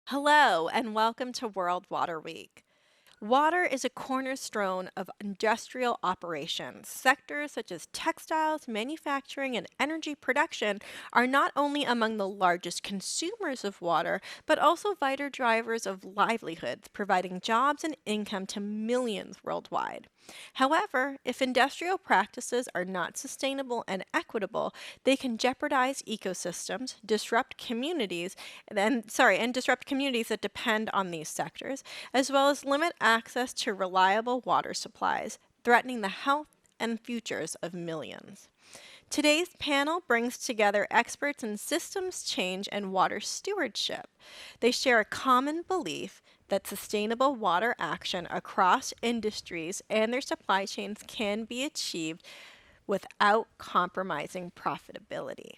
Hello, and welcome to World Water Week. Water is a cornerstone of industrial operations. Sectors such as textiles, manufacturing, and energy production are not only among the largest consumers of water, but also vital drivers of livelihoods, providing jobs and income to millions worldwide. However, if industrial practices are not sustainable and equitable, they can jeopardize ecosystems, and disrupt communities that depend on these sectors, as well as limit access to reliable water supplies, threatening the health and futures of millions. Today's panel brings together experts in systems change and water stewardship. They share a common belief that sustainable water action across industries and their supply chains can be achieved without compromising profitability.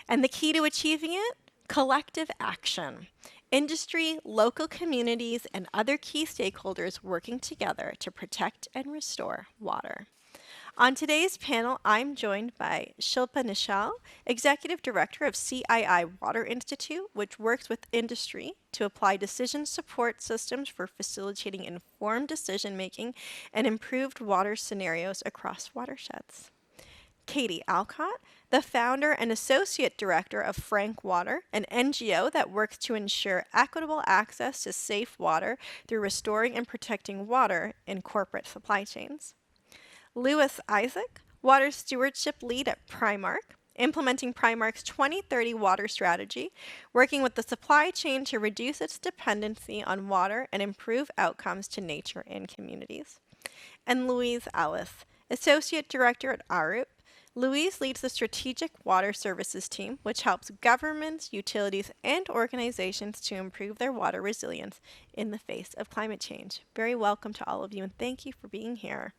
And the key to achieving it? Collective action. Industry, local communities, and other key stakeholders working together to protect and restore water. On today's panel, I'm joined by Shilpa Nishal, Executive Director of CII-Water Institute, which works with industry to apply decision support systems for facilitating informed decision making and improved water scenarios across watersheds. Katie Alcott, the founder and associate director of Frank Water, an NGO that works to ensure equitable access to safe water through restoring and protecting water in corporate supply chains. Lewis Isaac, water stewardship lead at Primark, implementing Primark's 2030 water strategy, working with the supply chain to reduce its dependency on water and improve outcomes to nature and communities. And Louise Ellis, associate director at Arup. Louise leads the Strategic Water Services team, which helps governments, utilities, and organizations to improve their water resilience in the face of climate change. Very welcome to all of you, and thank you for being here.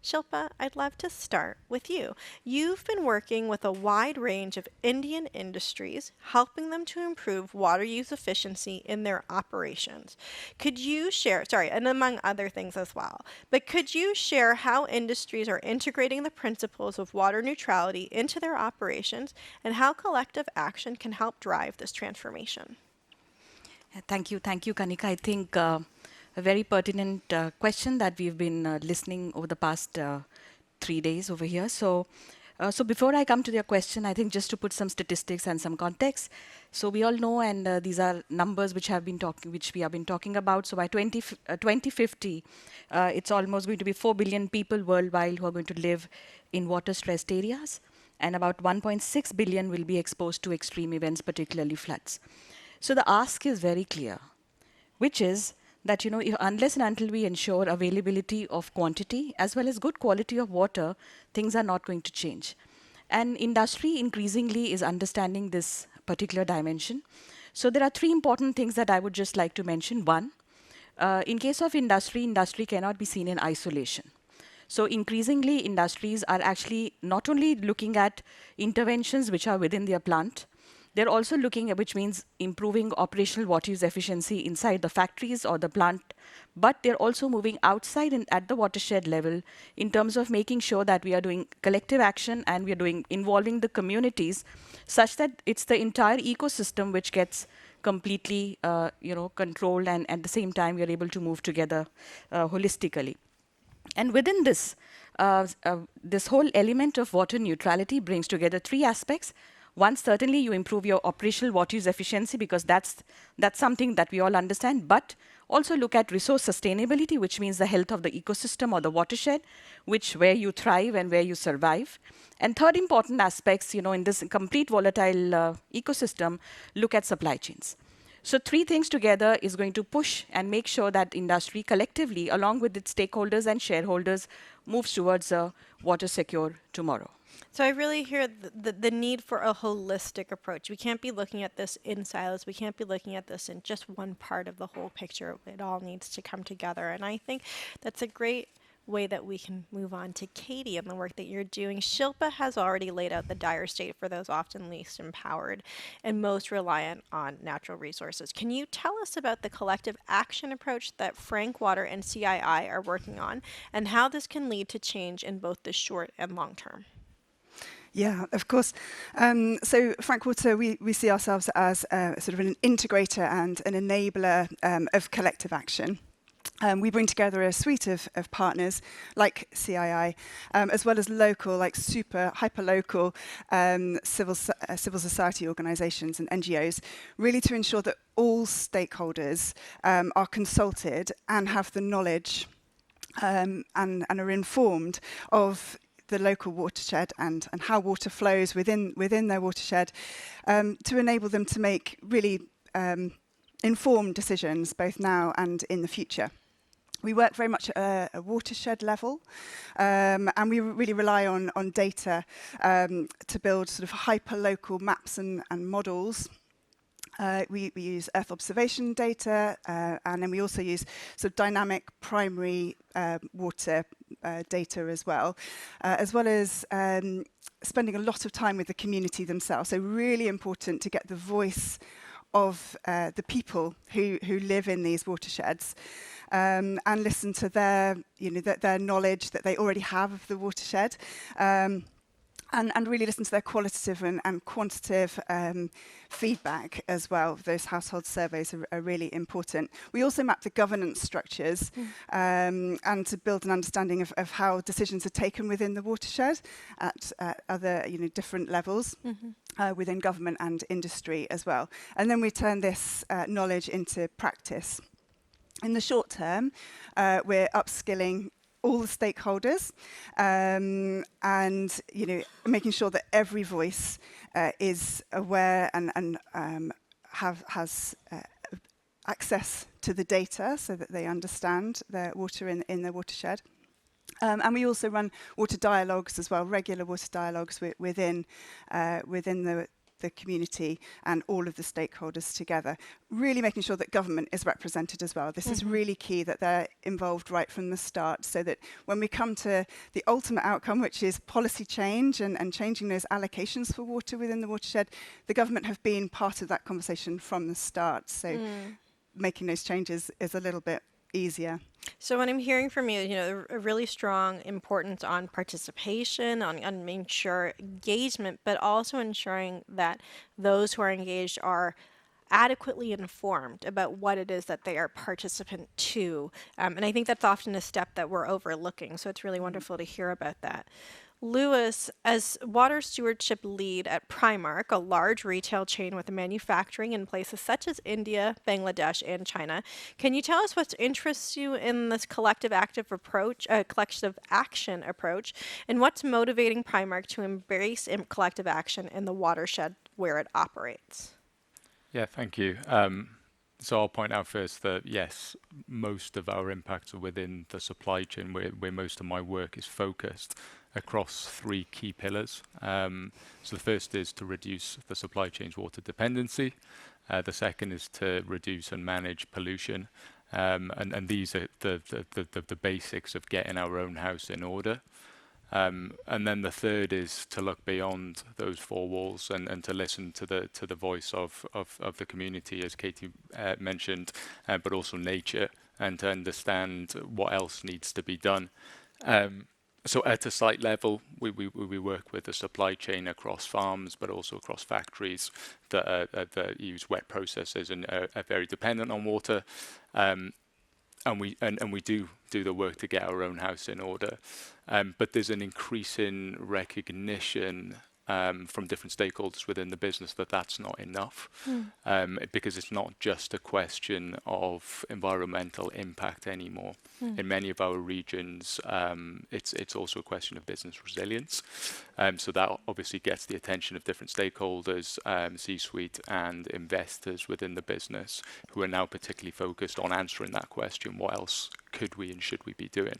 Shilpa, I'd love to start with you. You've been working with a wide range of Indian industries, helping them to improve water use efficiency in their operations. Could you share, and among other things as well, but could you share how industries are integrating the principles of water neutrality into their operations and how collective action can help drive this transformation? Thank you, Kanika. I think a very pertinent question that we've been listening over the past 3 days over here. So before I come to your question, I think just to put some statistics and some context. So we all know, and these are numbers which we have been talking about. So by 2050, it's almost going to be 4 billion people worldwide who are going to live in water-stressed areas, and about 1.6 billion will be exposed to extreme events, particularly floods. So the ask is very clear, which is that, unless and until we ensure availability of quantity as well as good quality of water, things are not going to change. And industry increasingly is understanding this particular dimension. So there are three important things that I would just like to mention. One, in case of industry cannot be seen in isolation. So increasingly, industries are actually not only looking at interventions which are within their plant, they're also looking at, which means improving operational water use efficiency inside the factories or the plant, but they're also moving outside and at the watershed level in terms of making sure that we are doing collective action and we are involving the communities such that it's the entire ecosystem which gets completely controlled, and at the same time we are able to move together holistically. And within this, this whole element of water neutrality brings together three aspects. One, certainly you improve your operational water use efficiency, because that's something that we all understand, but also look at resource sustainability, which means the health of the ecosystem or the watershed, where you thrive and where you survive. And third important aspects, in this complete volatile ecosystem, look at supply chains. So three things together is going to push and make sure that industry collectively, along with its stakeholders and shareholders, moves towards a water secure tomorrow. So I really hear the need for a holistic approach. We can't be looking at this in silos. We can't be looking at this in just one part of the whole picture. It all needs to come together. And I think that's a great way that we can move on to Katie and the work that you're doing. Shilpa has already laid out the dire state for those often least empowered and most reliant on natural resources. Can you tell us about the collective action approach that Frank Water and CII are working on and how this can lead to change in both the short and long term? Yeah, of course. So Frank Water, we see ourselves as sort of an integrator and an enabler of collective action. We bring together a suite of partners like CII, as well as local, like super hyper-local civil society organisations and NGOs, really to ensure that all stakeholders are consulted and have the knowledge and are informed of the local watershed and how water flows within their watershed, to enable them to make really informed decisions both now and in the future. We work very much at a watershed level, and we really rely on data to build sort of hyper-local maps and models. We use Earth observation data, and then we also use sort of dynamic primary water data as well as spending a lot of time with the community themselves. So really important to get the voice of the people who live in these watersheds, and listen to their knowledge that they already have of the watershed, and really listen to their qualitative and quantitative feedback as well. Those household surveys are really important. We also map the governance structures and to build an understanding of how decisions are taken within the watershed at other different levels. Within government and industry as well. And then we turn this knowledge into practice. In the short term, we're upskilling all the stakeholders and making sure that every voice is aware and has access to the data so that they understand their water in their watershed. And we also run water dialogues as well, regular water dialogues within the community and all of the stakeholders together, really making sure that government is represented as well. This is really key that they're involved right from the start, so that when we come to the ultimate outcome, which is policy change and changing those allocations for water within the watershed, the government have been part of that conversation from the start. So making those changes is a little bit easier. So what I'm hearing from you, a really strong importance on participation, on making sure engagement, but also ensuring that those who are engaged are adequately informed about what it is that they are participant to. And I think that's often a step that we're overlooking. So it's really wonderful to hear about that. Lewis, as water stewardship lead at Primark, a large retail chain with manufacturing in places such as India, Bangladesh, and China, can you tell us what interests you in this collective action approach, and what's motivating Primark to embrace collective action in the watershed where it operates? Yeah, thank you. So I'll point out first that yes, most of our impacts are within the supply chain, where most of my work is focused across three key pillars. So the first is to reduce the supply chain's water dependency. The second is to reduce and manage pollution. And these are the basics of getting our own house in order. And then the third is to look beyond those four walls and to listen to the voice of the community, as Katie mentioned, but also nature, and to understand what else needs to be done. So at a site level, we work with the supply chain across farms, but also across factories that use wet processes and are very dependent on water. And we do the work to get our own house in order. But there's an increasing recognition from different stakeholders within the business that that's not enough, because it's not just a question of environmental impact anymore. In many of our regions, it's also a question of business resilience. So that obviously gets the attention of different stakeholders, C-suite and investors within the business, who are now particularly focused on answering that question: what else could we and should we be doing?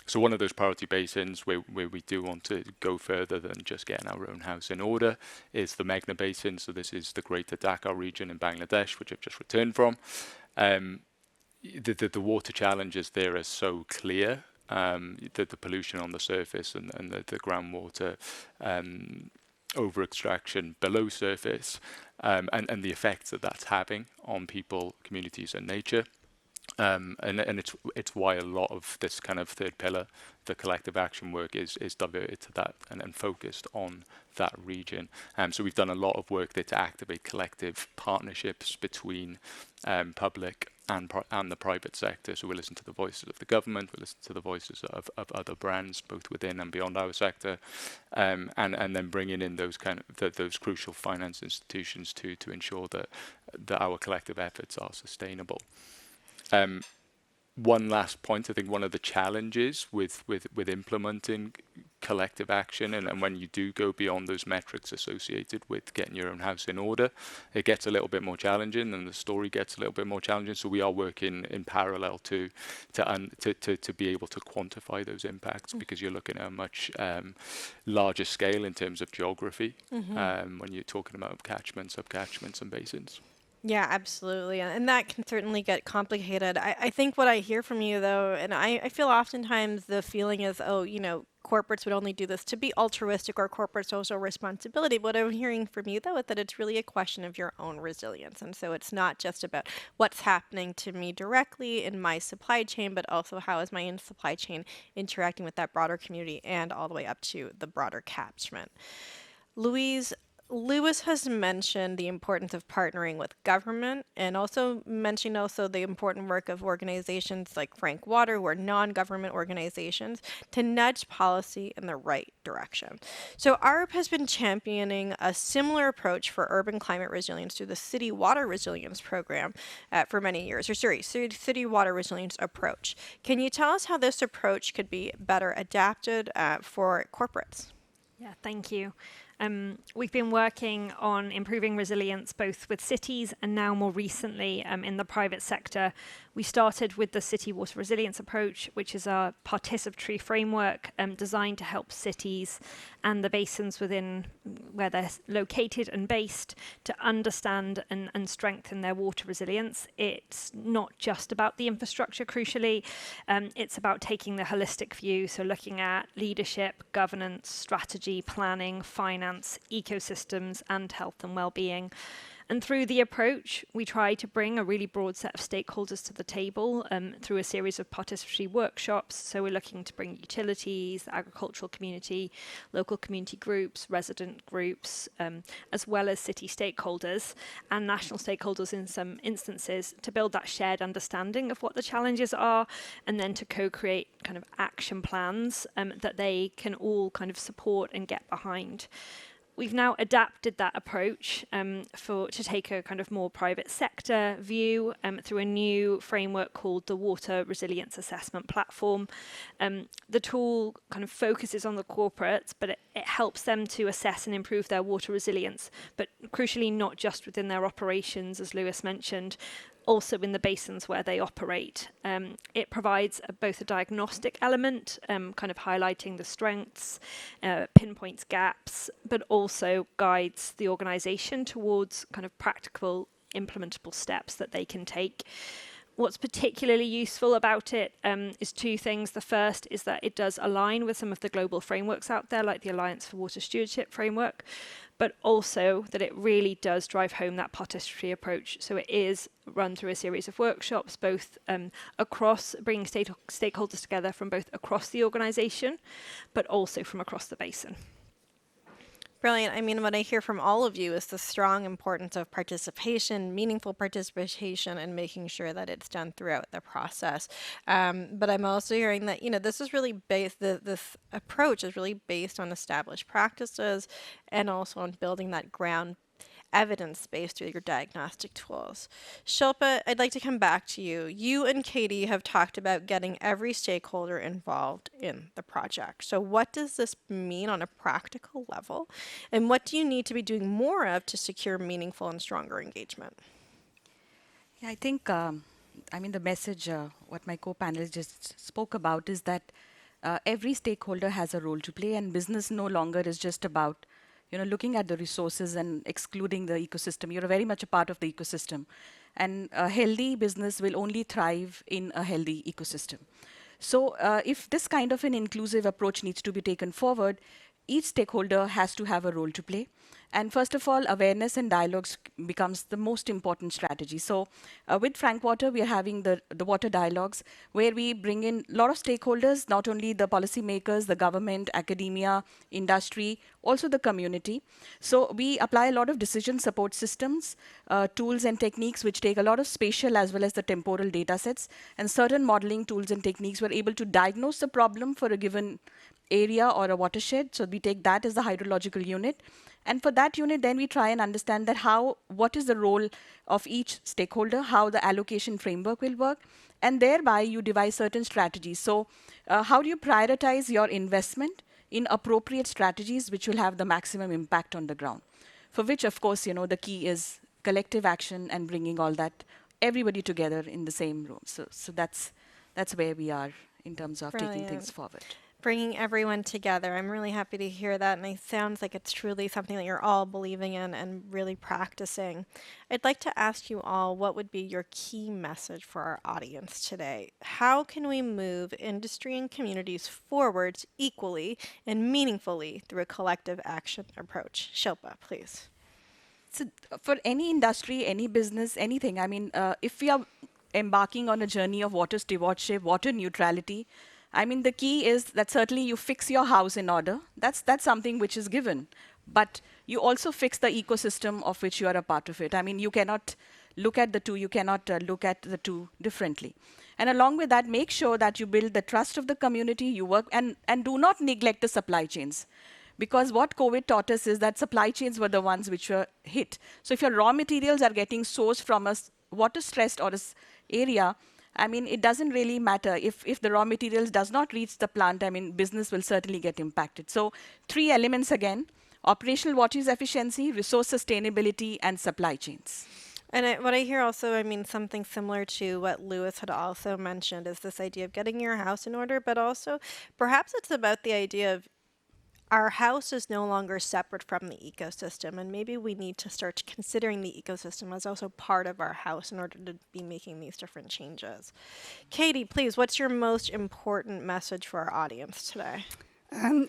So one of those priority basins where we do want to go further than just getting our own house in order is the Meghna Basin. So this is the Greater Dhaka region in Bangladesh, which I've just returned from. The water challenges there are so clear, that the pollution on the surface and the groundwater over extraction below surface, and the effects that that's having on people, communities and nature. And it's why a lot of this kind of third pillar, the collective action work, is diverted to that and focused on that region. So we've done a lot of work there to activate collective partnerships between public and the private sector. So we listen to the voices of the government, we listen to the voices of other brands, both within and beyond our sector, and then bringing in those those crucial finance institutions to ensure that our collective efforts are sustainable. One last point, I think one of the challenges with implementing collective action, and when you do go beyond those metrics associated with getting your own house in order, it gets a little bit more challenging, and the story gets a little bit more challenging. So we are working in parallel to be able to quantify those impacts, because you're looking at a much larger scale in terms of geography when you're talking about catchments, subcatchments, and basins. Yeah, absolutely. And that can certainly get complicated. I think what I hear from you, though, and I feel oftentimes the feeling is, oh, corporates would only do this to be altruistic or corporate social responsibility. What I'm hearing from you, though, is that it's really a question of your own resilience. And so it's not just about what's happening to me directly in my supply chain, but also how is my supply chain interacting with that broader community and all the way up to the broader catchment. Lewis has mentioned the importance of partnering with government, and also mentioned the important work of organizations like Frank Water, who are non-government organizations, to nudge policy in the right direction. So Arup has been championing a similar approach for urban climate resilience through the City Water Resilience Program for many years, City Water Resilience Approach. Can you tell us how this approach could be better adapted for corporates? Yeah, thank you. We've been working on improving resilience both with cities and now more recently in the private sector. We started with the City Water Resilience Approach, which is a participatory framework designed to help cities and the basins within where they're located and based to understand and strengthen their water resilience. It's not just about the infrastructure, crucially. It's about taking the holistic view, so looking at leadership, governance, strategy, planning, finance, ecosystems, and health and well-being. And through the approach, we try to bring a really broad set of stakeholders to the table through a series of participatory workshops. So we're looking to bring utilities, the agricultural community, local community groups, resident groups, as well as city stakeholders and national stakeholders in some instances, to build that shared understanding of what the challenges are, and then to co-create kind of action plans that they can all kind of support and get behind. We've now adapted that approach to take a kind of more private sector view through a new framework called the Water Resilience Assessment Platform. The tool kind of focuses on the corporates, but it helps them to assess and improve their water resilience, but crucially not just within their operations, as Lewis mentioned, also in the basins where they operate. It provides both a diagnostic element, kind of highlighting the strengths, pinpoints gaps, but also guides the organisation towards kind of practical, implementable steps that they can take. What's particularly useful about it is two things. The first is that it does align with some of the global frameworks out there, like the Alliance for Water Stewardship framework, but also that it really does drive home that participatory approach. So it is run through a series of workshops, both across, bringing stakeholders together from both across the organisation, but also from across the basin. Brilliant. I mean, what I hear from all of you is the strong importance of participation, meaningful participation, and making sure that it's done throughout the process. But I'm also hearing that, this is really based, this approach is really based on established practices and also on building that ground evidence base through your diagnostic tools. Shilpa, I'd like to come back to you. You and Katie have talked about getting every stakeholder involved in the project. So what does this mean on a practical level? And what do you need to be doing more of to secure meaningful and stronger engagement? Yeah, I think, the message, what my co-panelists just spoke about is that every stakeholder has a role to play, and business no longer is just about looking at the resources and excluding the ecosystem. You're very much a part of the ecosystem. And a healthy business will only thrive in a healthy ecosystem. So if this kind of an inclusive approach needs to be taken forward, each stakeholder has to have a role to play. And first of all, awareness and dialogues becomes the most important strategy. So with Frank Water, we are having the water dialogues where we bring in a lot of stakeholders, not only the policymakers, the government, academia, industry, also the community. So we apply a lot of decision support systems, tools and techniques which take a lot of spatial as well as the temporal data sets, and certain modeling tools and techniques were able to diagnose the problem for a given area or a watershed. So we take that as the hydrological unit. And for that unit, then we try and understand that what is the role of each stakeholder, how the allocation framework will work, and thereby you devise certain strategies. So how do you prioritize your investment in appropriate strategies which will have the maximum impact on the ground? For which, of course, the key is collective action and bringing all that, everybody together in the same room. So that's where we are in terms of taking things Brilliant. forward. Bringing everyone together. I'm really happy to hear that, and it sounds like it's truly something that you're all believing in and really practicing. I'd like to ask you all what would be your key message for our audience today. How can we move industry and communities forwards equally and meaningfully through a collective action approach? Shilpa, please. So for any industry, any business, anything, I mean, if we are embarking on a journey of water stewardship, water neutrality, I mean, the key is that certainly you fix your house in order. That's something which is given. But you also fix the ecosystem of which you are a part of it. I mean, you cannot look at the two. You cannot look at the two differently. And along with that, make sure that you build the trust of the community. You work and do not neglect the supply chains. Because what COVID taught us is that supply chains were the ones which were hit. So if your raw materials are getting sourced from a water-stressed or area, I mean, it doesn't really matter. If the raw materials does not reach the plant, I mean, business will certainly get impacted. So 3 elements again: operational water use efficiency, resource sustainability, and supply chains. And what I hear also, I mean, something similar to what Lewis had also mentioned is this idea of getting your house in order, but also perhaps it's about the idea of our house is no longer separate from the ecosystem, and maybe we need to start considering the ecosystem as also part of our house in order to be making these different changes. Katie, please, what's your most important message for our audience today?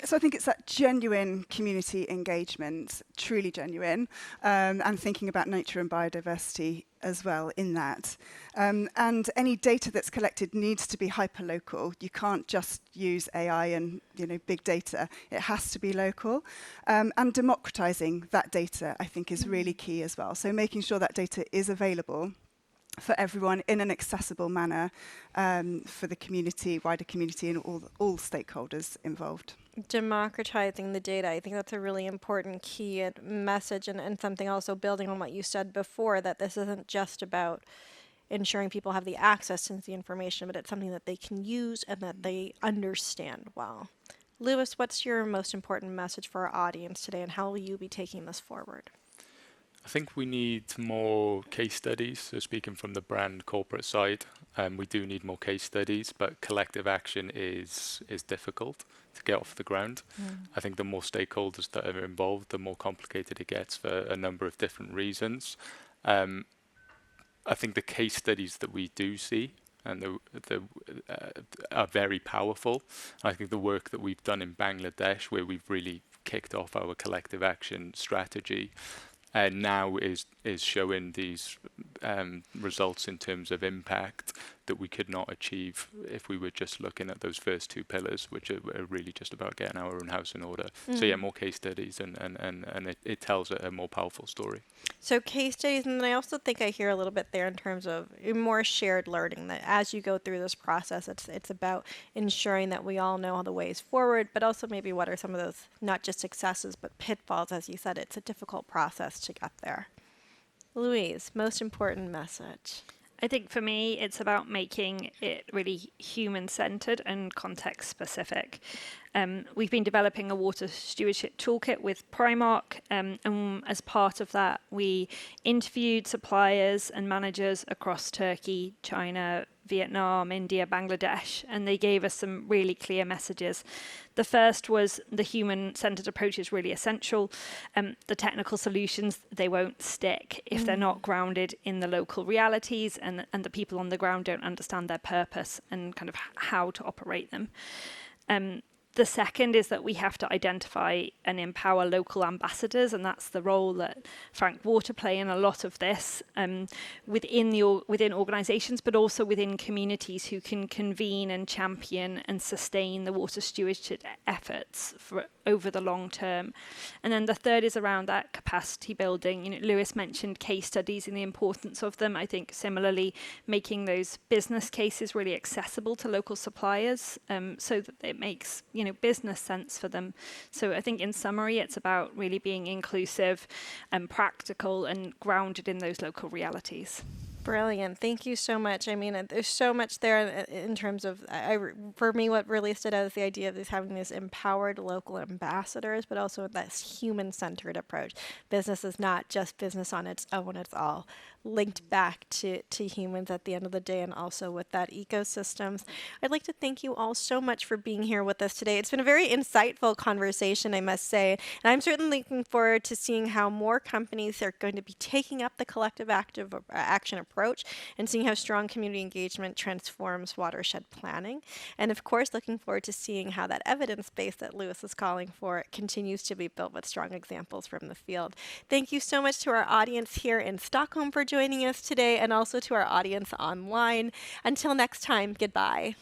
So I think it's that genuine community engagement, truly genuine, and thinking about nature and biodiversity as well in that. And any data that's collected needs to be hyper-local. You can't just use AI and big data. It has to be local. And democratizing that data, I think, is really key as well. So making sure that data is available for everyone in an accessible manner, for the community, wider community, and all stakeholders involved. Democratizing the data, I think that's a really important key message, and something also building on what you said before, that this isn't just about ensuring people have the access to the information, but it's something that they can use and that they understand well. Lewis, what's your most important message for our audience today, and how will you be taking this forward? I think we need more case studies. So speaking from the brand corporate side, we do need more case studies, but collective action is difficult to get off the ground. I think the more stakeholders that are involved, the more complicated it gets for a number of different reasons. I think the case studies that we do see and are very powerful. I think the work that we've done in Bangladesh, where we've really kicked off our collective action strategy, now is showing these results in terms of impact that we could not achieve if we were just looking at those first 2 pillars, which are really just about getting our own house in order. So yeah, more case studies, and it tells a more powerful story. So case studies, and then I also think I hear a little bit there in terms of more shared learning, that as you go through this process, it's about ensuring that we all know the ways forward, but also maybe what are some of those, not just successes, but pitfalls. As you said, it's a difficult process to get there. Louise, most important message. I think for me, it's about making it really human-centered and context-specific. We've been developing a water stewardship toolkit with Primark, and as part of that, we interviewed suppliers and managers across Turkey, China, Vietnam, India, Bangladesh, and they gave us some really clear messages. The first was the human-centered approach is really essential. The technical solutions, they won't stick if they're not grounded in the local realities, and the people on the ground don't understand their purpose and kind of how to operate them. The second is that we have to identify and empower local ambassadors, and that's the role that Frank Water play in a lot of this within organisations, but also within communities who can convene and champion and sustain the water stewardship efforts over the long term. And then the third is around that capacity building. Lewis mentioned case studies and the importance of them. I think similarly, making those business cases really accessible to local suppliers, so that it makes business sense for them. So I think in summary, it's about really being inclusive and practical and grounded in those local realities. Brilliant. Thank you so much. I mean, there's so much there in terms of, for me, what really stood out is the idea of having these empowered local ambassadors, but also this human-centered approach. Business is not just business on its own. It's all linked back to humans at the end of the day, and also with that ecosystems. I'd like to thank you all so much for being here with us today. It's been a very insightful conversation, I must say, and I'm certainly looking forward to seeing how more companies are going to be taking up the collective action approach and seeing how strong community engagement transforms watershed planning. And of course, looking forward to seeing how that evidence base that Lewis is calling for continues to be built with strong examples from the field. Thank you so much to our audience here in Stockholm for joining us today, and also to our audience online. Until next time, goodbye.